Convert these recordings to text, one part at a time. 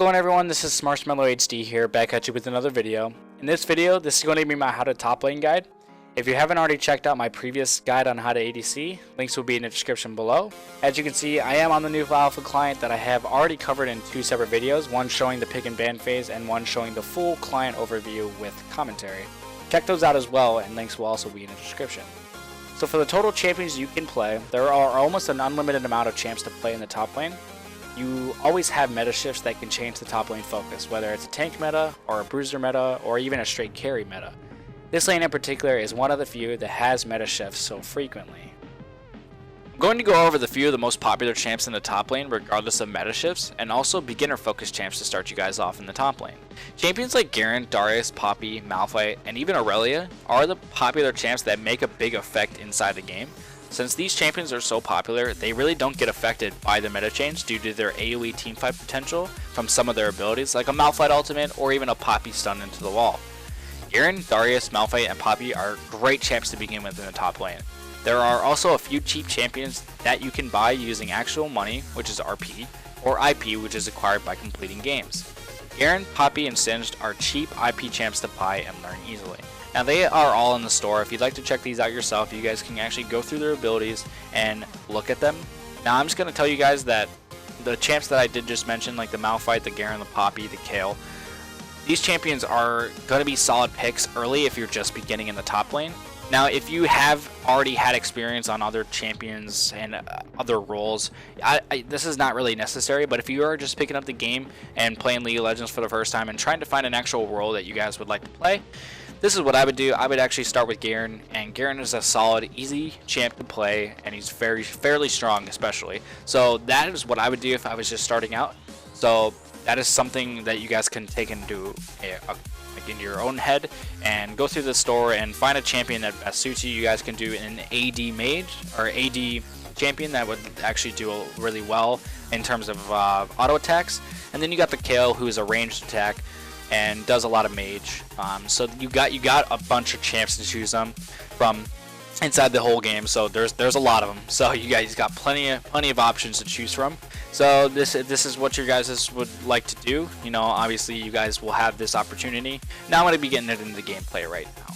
going everyone, this is Marshmallow HD here, back at you with another video. In this video, this is going to be my how to top lane guide. If you haven't already checked out my previous guide on how to ADC, links will be in the description below. As you can see, I am on the new Alpha client that I have already covered in two separate videos, one showing the pick and ban phase and one showing the full client overview with commentary. Check those out as well, and links will also be in the description. So for the total champions you can play, there are almost an unlimited amount of champs to play in the top lane. You always have meta shifts that can change the top lane focus, whether it's a tank meta, or a bruiser meta, or even a straight carry meta. This lane in particular is one of the few that has meta shifts so frequently. I'm going to go over the few of the most popular champs in the top lane regardless of meta shifts, and also beginner focused champs to start you guys off in the top lane. Champions like Garen, Darius, Poppy, Malphite, and even Aurelia are the popular champs that make a big effect inside the game. Since these champions are so popular, they really don't get affected by the meta change due to their AoE teamfight potential from some of their abilities like a Malphite ultimate or even a Poppy stun into the wall. Garen, Darius, Malphite, and Poppy are great champs to begin with in the top lane. There are also a few cheap champions that you can buy using actual money, which is RP, or IP, which is acquired by completing games. Garen, Poppy, and Singed are cheap IP champs to buy and learn easily. Now they are all in the store. If you'd like to check these out yourself, you guys can actually go through their abilities and look at them. Now I'm just going to tell you guys that the champs that I did just mention, like the Malphite, the Garen, the Poppy, the Kale, these champions are going to be solid picks early if you're just beginning in the top lane. Now if you have already had experience on other champions and other roles, this is not really necessary, but if you are just picking up the game and playing League of Legends for the first time and trying to find an actual role that you guys would like to play, this is what I would do. I would actually start with Garen, and Garen is a solid, easy champ to play, and he's fairly strong especially. So that is what I would do if I was just starting out. So that is something that you guys can take into into your own head and go through the store and find a champion that best suits you. You guys can do an AD mage or AD champion that would actually do really well in terms of auto attacks. And then you got the Kale, who is a ranged attack and does a lot of mage. So you got a bunch of champs to choose from inside the whole game. So there's a lot of them. So you guys got plenty of options to choose from. So this is what your guys would like to do. You know, obviously you guys will have this opportunity. Now I'm going to be getting into the gameplay right now.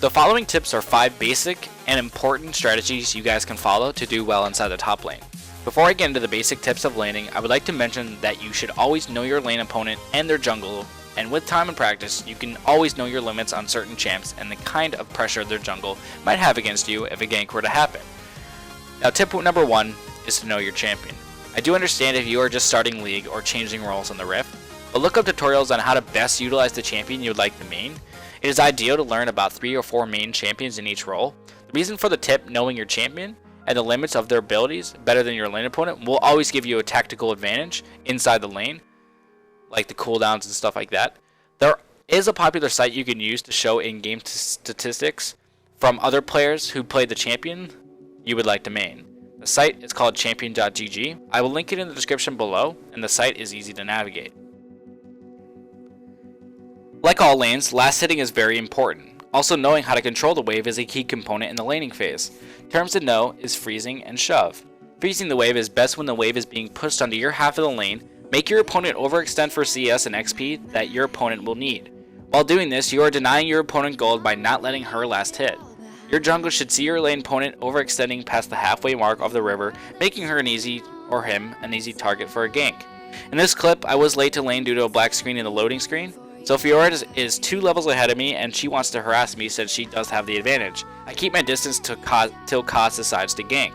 The following tips are 5 basic and important strategies you guys can follow to do well inside the top lane. Before I get into the basic tips of laning, I would like to mention that you should always know your lane opponent and their jungle, and with time and practice, you can always know your limits on certain champs and the kind of pressure their jungle might have against you if a gank were to happen. Now tip number 1 is to know your champion. I do understand if you are just starting League or changing roles in the Rift, but look up tutorials on how to best utilize the champion you would like to main. It is ideal to learn about 3 or 4 main champions in each role. The reason for the tip, knowing your champion and the limits of their abilities better than your lane opponent, will always give you a tactical advantage inside the lane, like the cooldowns and stuff like that. There is a popular site you can use to show in-game statistics from other players who played the champion you would like to main. The site is called champion.gg. I will link it in the description below, and the site is easy to navigate. Like all lanes, last hitting is very important. Also, knowing how to control the wave is a key component in the laning phase. Terms to know is freezing and shove. Freezing the wave is best when the wave is being pushed onto your half of the lane. Make your opponent overextend for CS and XP that your opponent will need. While doing this, you are denying your opponent gold by not letting her last hit. Your jungle should see your lane opponent overextending past the halfway mark of the river, making her an easy target for a gank. In this clip, I was late to lane due to a black screen in the loading screen. So Fiora is 2 levels ahead of me, and she wants to harass me since she does have the advantage. I keep my distance till Kaz decides to gank.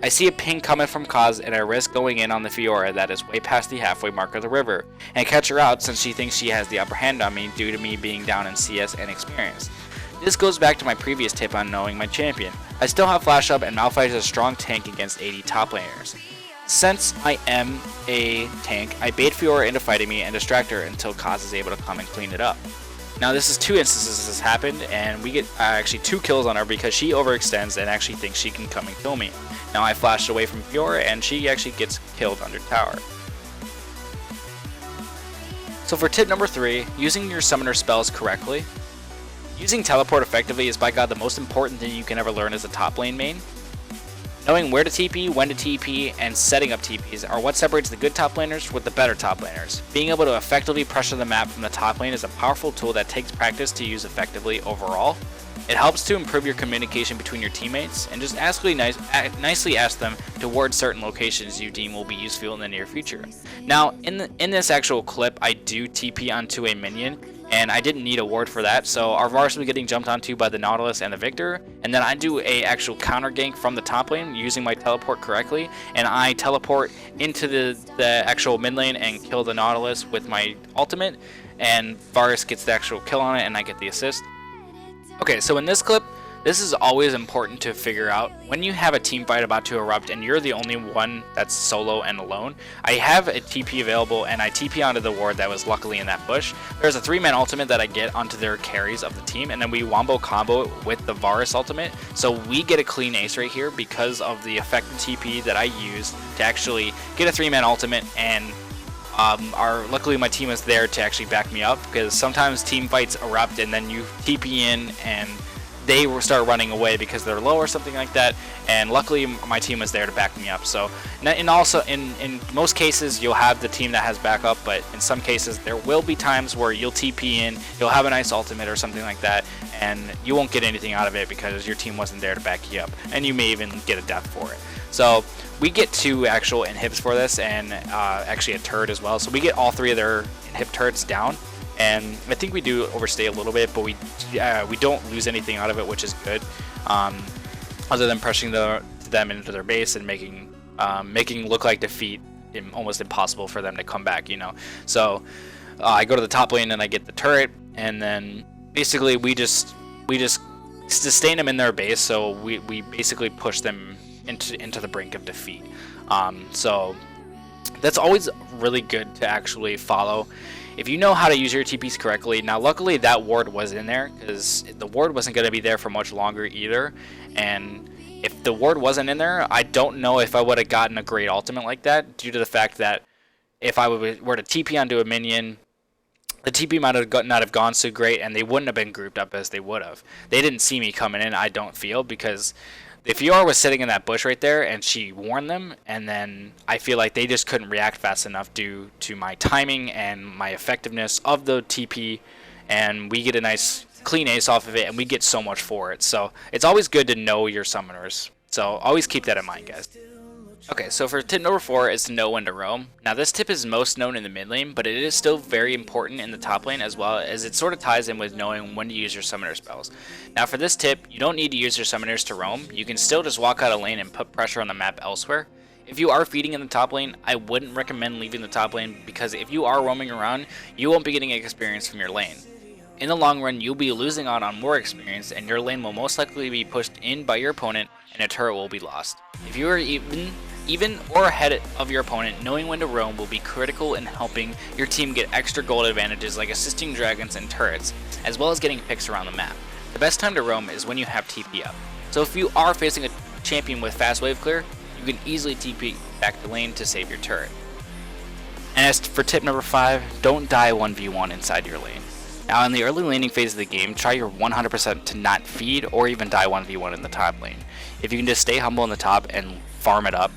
I see a ping coming from Kaz, and I risk going in on the Fiora that is way past the halfway mark of the river, and catch her out since she thinks she has the upper hand on me due to me being down in CS and experience. This goes back to my previous tip on knowing my champion. I still have flash up, and Malphite is a strong tank against 80 top laners. Since I am a tank, I bait Fiora into fighting me and distract her until Kaz is able to come and clean it up. Now this is 2 instances this happened, and we get actually 2 kills on her because she overextends and actually thinks she can come and kill me. Now I flashed away from Fiora, and she actually gets killed under tower. So for tip number 3, using your summoner spells correctly. Using teleport effectively is by God the most important thing you can ever learn as a top lane main. Knowing where to TP, when to TP, and setting up TPs are what separates the good top laners with the better top laners. Being able to effectively pressure the map from the top lane is a powerful tool that takes practice to use effectively overall. It helps to improve your communication between your teammates and just nicely ask them toward certain locations you deem will be useful in the near future. Now, in this actual clip, I do TP onto a minion, and I didn't need a ward for that, so our Varus was getting jumped onto by the Nautilus and the Victor, and then I do a actual counter gank from the top lane using my teleport correctly, and I teleport into the actual mid lane and kill the Nautilus with my ultimate, and Varus gets the actual kill on it and I get the assist. Okay, so in this clip, this is always important to figure out when you have a team fight about to erupt and you're the only one that's solo and alone. I have a TP available and I TP onto the ward that was luckily in that bush. There's a 3-man ultimate that I get onto their carries of the team, and then we wombo combo it with the Varus ultimate. So we get a clean ace right here because of the effective TP that I used to actually get a 3-man ultimate, and luckily my team was there to actually back me up, because sometimes team fights erupt and then you TP in and they will start running away because they're low or something like that, and luckily my team was there to back me up. So, and also in most cases you'll have the team that has backup, but in some cases there will be times where you'll TP in, you'll have a nice ultimate or something like that, and you won't get anything out of it because your team wasn't there to back you up, and you may even get a death for it. So we get 2 actual inhibs for this, and actually a turret as well. So we get all 3 of their inhib turrets down, and I think we do overstay a little bit, but we don't lose anything out of it, which is good. Other than pressuring them into their base and making look like defeat almost impossible for them to come back, you know. So I go to the top lane and I get the turret, and then basically we just sustain them in their base. So we basically push them into the brink of defeat. So that's always really good to actually follow if you know how to use your TPs correctly. Now luckily that ward was in there, because the ward wasn't going to be there for much longer either, and if the ward wasn't in there, I don't know if I would have gotten a great ultimate like that, due to the fact that if I were to TP onto a minion, the TP might have not have gone so great, and they wouldn't have been grouped up as they would have. They didn't see me coming in, I don't feel, because if Fiora was sitting in that bush right there and she warned them, and then I feel like they just couldn't react fast enough due to my timing and my effectiveness of the TP, and we get a nice clean ace off of it, and we get so much for it. So it's always good to know your summoners. So always keep that in mind, guys. Okay, so for tip number 4 is to know when to roam. Now this tip is most known in the mid lane, but it is still very important in the top lane, as well as it sort of ties in with knowing when to use your summoner spells. Now for this tip, you don't need to use your summoners to roam. You can still just walk out of lane and put pressure on the map elsewhere. If you are feeding in the top lane, I wouldn't recommend leaving the top lane, because if you are roaming around, you won't be getting experience from your lane. In the long run, you'll be losing out on more experience, and your lane will most likely be pushed in by your opponent, and a turret will be lost. If you are even or ahead of your opponent, knowing when to roam will be critical in helping your team get extra gold advantages like assisting dragons and turrets, as well as getting picks around the map. The best time to roam is when you have TP up. So if you are facing a champion with fast wave clear, you can easily TP back to lane to save your turret. And as for tip number 5, don't die 1v1 inside your lane. Now in the early laning phase of the game, try your 100% to not feed or even die 1v1 in the top lane. If you can just stay humble in the top and farm it up,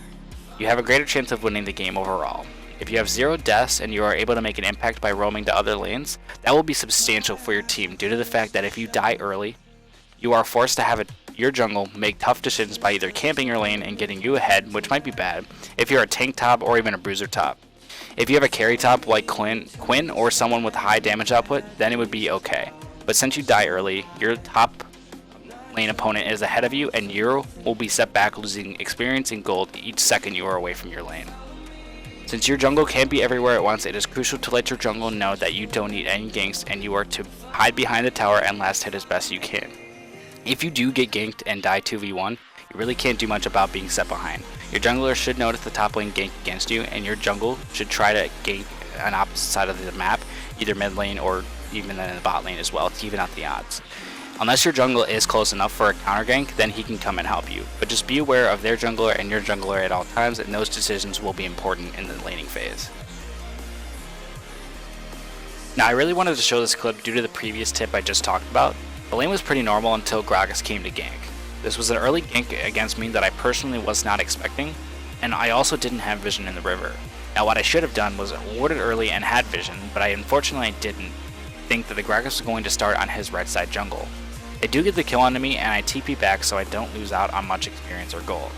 you have a greater chance of winning the game overall. If you have 0 deaths and you are able to make an impact by roaming to other lanes, that will be substantial for your team, due to the fact that if you die early, you are forced to have your jungle make tough decisions by either camping your lane and getting you ahead, which might be bad, if you're a tank top or even a bruiser top. If you have a carry top like Quinn or someone with high damage output, then it would be okay. But since you die early, your top lane opponent is ahead of you, and you will be set back, losing experience and gold each second you are away from your lane. Since your jungle can't be everywhere at once, it is crucial to let your jungle know that you don't need any ganks, and you are to hide behind the tower and last hit as best you can. If you do get ganked and die 2v1, you really can't do much about being set behind. Your jungler should notice the top lane gank against you, and your jungle should try to gank on opposite side of the map, either mid lane or even in the bot lane as well, to even out the odds. Unless your jungle is close enough for a counter gank, then he can come and help you. But just be aware of their jungler and your jungler at all times, and those decisions will be important in the laning phase. Now I really wanted to show this clip due to the previous tip I just talked about. The lane was pretty normal until Gragas came to gank. This was an early gank against me that I personally was not expecting, and I also didn't have vision in the river. Now what I should have done was warded early and had vision, but I unfortunately didn't think that the Gragas was going to start on his red side jungle. They do get the kill onto me and I TP back so I don't lose out on much experience or gold.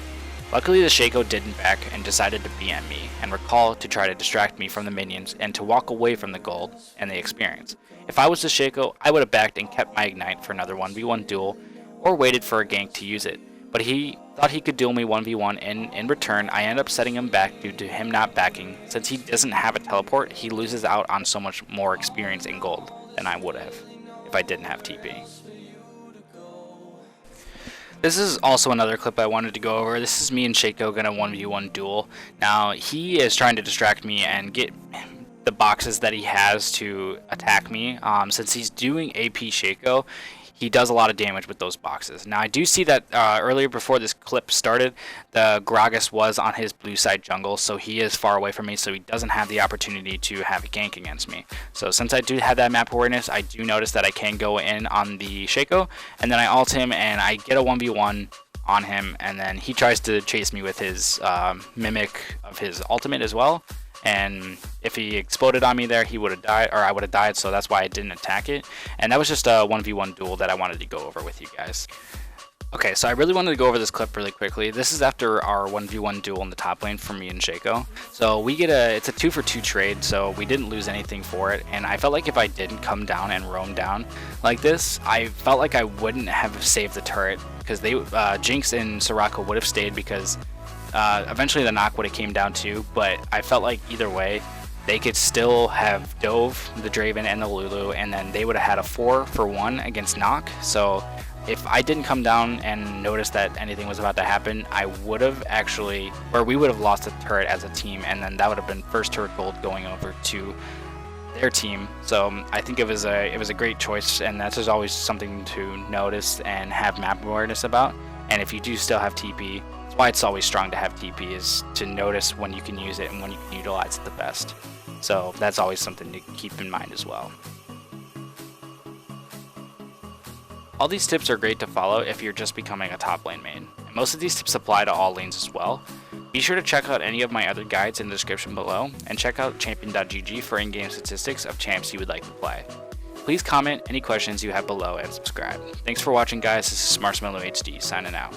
Luckily the Shaco didn't back and decided to BM me and recall to try to distract me from the minions and to walk away from the gold and the experience. If I was the Shaco, I would have backed and kept my ignite for another 1v1 duel or waited for a gank to use it, but he thought he could duel me 1v1 and in return I end up setting him back due to him not backing. Since he doesn't have a teleport, he loses out on so much more experience in gold than I would have if I didn't have TP. This is also another clip I wanted to go over. This is me and Shaco gonna 1v1 duel. Now he is trying to distract me and get the boxes that he has to attack me. Since he's doing AP Shaco, he does a lot of damage with those boxes. Now I do see that earlier before this clip started, the Gragas was on his blue side jungle, so he is far away from me, so he doesn't have the opportunity to have a gank against me. So since I do have that map awareness, I do notice that I can go in on the Shaco, and then I ult him and I get a 1v1 on him, and then he tries to chase me with his mimic of his ultimate as well. And if he exploded on me there, he would have died, or I would have died, so that's why I didn't attack it. And that was just a 1v1 duel that I wanted to go over with you guys. Okay, so I really wanted to go over this clip really quickly. This is after our 1v1 duel in the top lane for me and Shaco. So we get it's a 2-for-2 trade, so we didn't lose anything for it. And I felt like if I didn't come down and roam down like this, I felt like I wouldn't have saved the turret, because they Jinx and Soraka would have stayed, because eventually the knock would have came down too, but I felt like either way they could still have dove the Draven and the Lulu, and then they would have had a 4-for-1 against knock. So if I didn't come down and notice that anything was about to happen, I would have actually, or we would have lost the turret as a team, and then that would have been first turret gold going over to their team. So I think it was a great choice, and that's just always something to notice and have map awareness about. And if you do still have TP, that's why it's always strong to have TP, is to notice when you can use it and when you can utilize it the best. So that's always something to keep in mind as well. All these tips are great to follow if you're just becoming a top lane main. And most of these tips apply to all lanes as well. Be sure to check out any of my other guides in the description below, and check out champion.gg for in-game statistics of champs you would like to play. Please comment any questions you have below and subscribe. Thanks for watching, guys. This is Marshmallow HD signing out.